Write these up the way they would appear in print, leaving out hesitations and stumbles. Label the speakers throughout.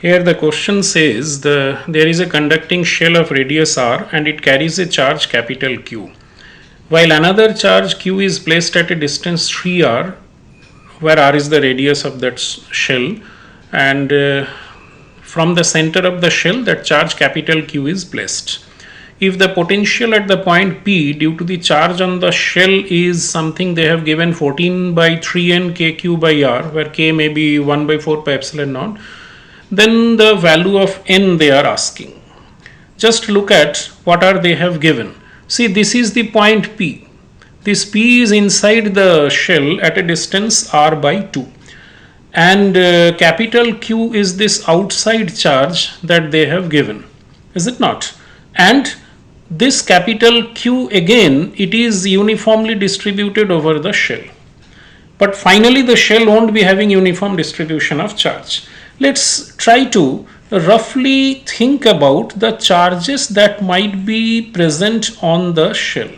Speaker 1: Here the question says there is a conducting shell of radius r and it carries a charge capital Q. While another charge Q is placed at a distance 3r, where r is the radius of that shell, and from the center of the shell that charge capital Q is placed. If the potential at the point P due to the charge on the shell is something they have given 14 by 3n kq by r, where k may be 1 by 4 pi epsilon naught, then the value of n they are asking. Just look at what are they have given. See, this is the point P. This P is inside the shell at a distance r by 2. And capital Q is this outside charge that they have given. Is it not? And this capital Q again, it is uniformly distributed over the shell. But finally the shell won't be having uniform distribution of charge. Let's try to roughly think about the charges that might be present on the shell.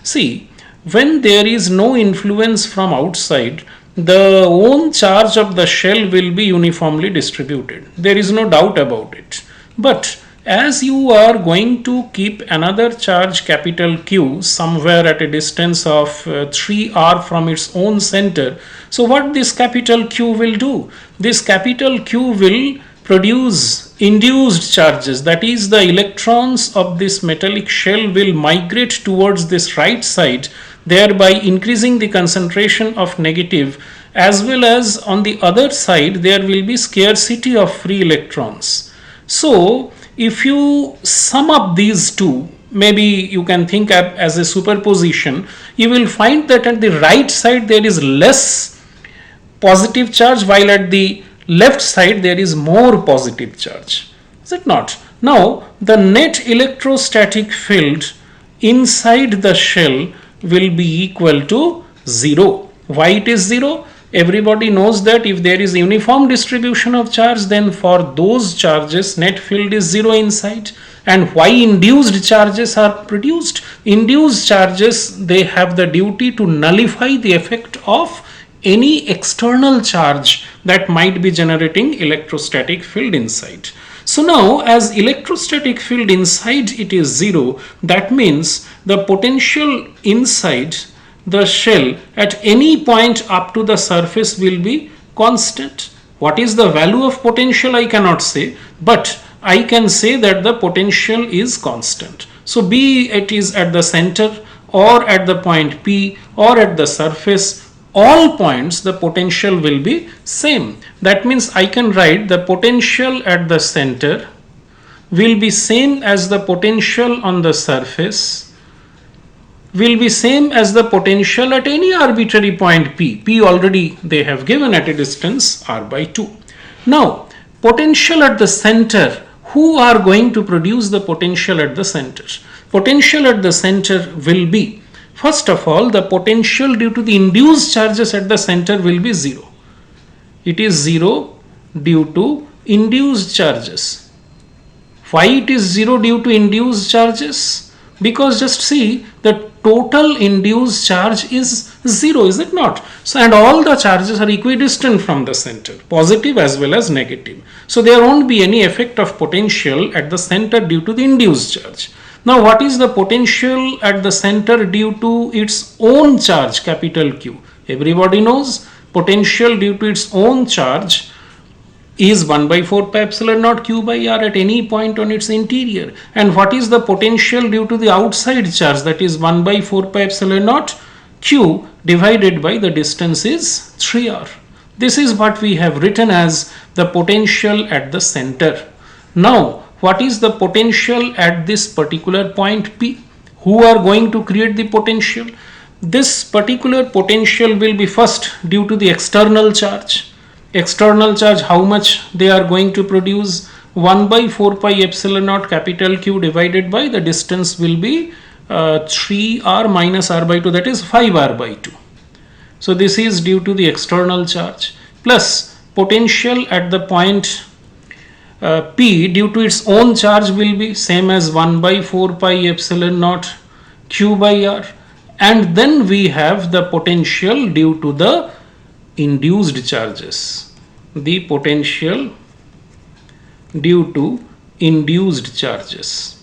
Speaker 1: See, when there is no influence from outside, the own charge of the shell will be uniformly distributed. There is no doubt about it. But as you are going to keep another charge capital Q somewhere at a distance of 3r from its own center, so what this capital Q will do? This capital Q will produce induced charges, that is, the electrons of this metallic shell will migrate towards this right side, thereby increasing the concentration of negative, as well as on the other side there will be scarcity of free electrons. So if you sum up these two, maybe you can think of as a superposition, you will find that at the right side there is less positive charge, while at the left side there is more positive charge. Is it not? Now the net electrostatic field inside the shell will be equal to 0. Why it is 0? Everybody knows that if there is uniform distribution of charge, then for those charges net field is 0 inside. And why induced charges are produced? Induced charges, they have the duty to nullify the effect of any external charge that might be generating electrostatic field inside. So now as electrostatic field inside it is 0, that means the potential inside the shell at any point up to the surface will be constant. What is the value of potential I cannot say, but I can say that the potential is constant. So be it is at the center or at the point P or at the surface, all points the potential will be same. That means I can write the potential at the center will be same as the potential on the surface, will be same as the potential at any arbitrary point P. P already they have given at a distance r by 2. Now potential at the center, who are going to produce the potential at the center? Potential at the center will be, first of all, the potential due to the induced charges at the center will be 0. It is 0 due to induced charges. Why it is 0 due to induced charges? Because just see, the total induced charge is 0, is it not? So, and all the charges are equidistant from the center, positive as well as negative. So there won't be any effect of potential at the center due to the induced charge. Now what is the potential at the center due to its own charge capital Q? Everybody knows potential due to its own charge is 1 by 4 pi epsilon naught q by r at any point on its interior. And what is the potential due to the outside charge? That is 1 by 4 pi epsilon naught q divided by the distance is 3r. This is what we have written as the potential at the center. Now what is the potential at this particular point P? Who are going to create the potential? This particular potential will be first due to the external charge. External charge, how much they are going to produce? 1 by 4 pi epsilon naught capital Q divided by the distance will be 3r minus r by 2, that is 5r by 2. So this is due to the external charge, plus potential at the point P due to its own charge will be same as 1 by 4 pi epsilon naught q by r, and then we have the potential due to the induced charges. The potential due to induced charges.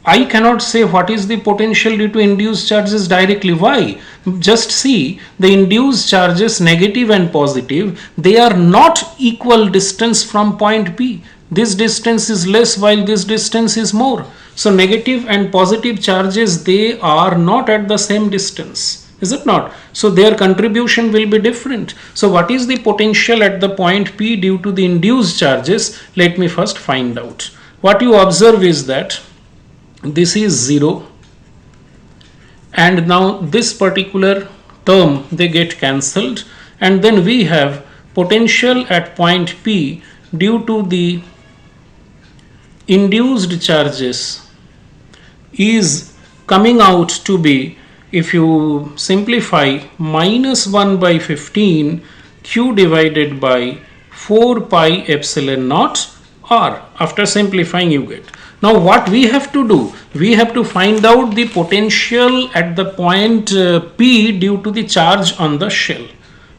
Speaker 1: I cannot say what is the potential due to induced charges directly. Why? Just see the induced charges, negative and positive, they are not equal distance from point P. This distance is less while this distance is more. So negative and positive charges, they are not at the same distance. Is it not? So their contribution will be different. So what is the potential at the point P due to the induced charges? Let me first find out. What you observe is that this is 0 and now this particular term they get cancelled, and then we have potential at point P due to the induced charges is coming out to be, if you simplify, minus 1 by 15 q divided by 4 pi epsilon naught r. After simplifying you get. Now what we have to do, we have to find out the potential at the point P due to the charge on the shell.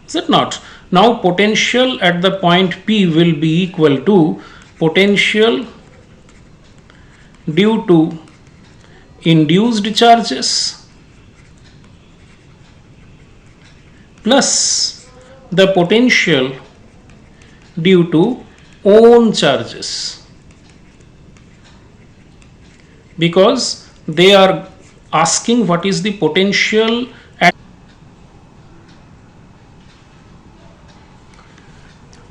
Speaker 1: Is it not? Now potential at the point P will be equal to potential due to induced charges plus the potential due to own charges, because they are asking what is the potential at.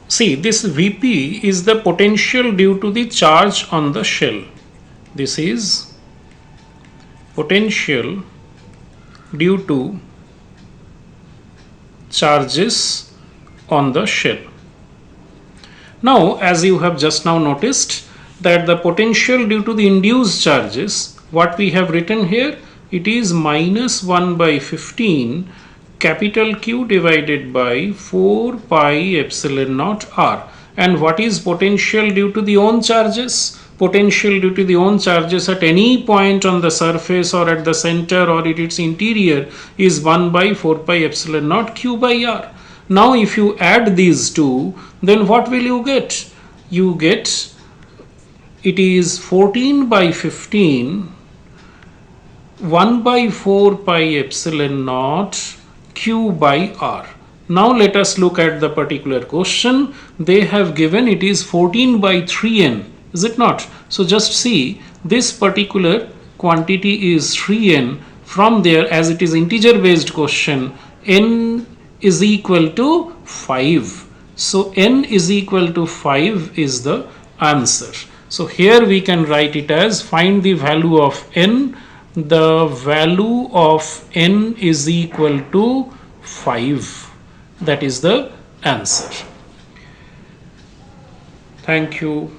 Speaker 1: See, this Vp is the potential due to the charge on the shell. This is potential due to charges on the shell. Now, as you have just now noticed, that the potential due to the induced charges, what we have written here, it is minus 1 by 15 capital Q divided by 4 pi epsilon naught r. And what is potential due to the own charges? Potential due to the own charges at any point on the surface or at the center or at its interior is 1 by 4 pi epsilon naught Q by r. Now if you add these two, then what will you get? You get, it is 14 by 15 1 by 4 pi epsilon naught q by r. Now let us look at the particular question. They have given it is 14 by 3n, is it not? So just see, this particular quantity is 3n. From there, as it is integer based question, n is equal to 5. So n is equal to 5 is the answer. So here we can write it as, find the value of n. The value of n is equal to 5. That is the answer. Thank you.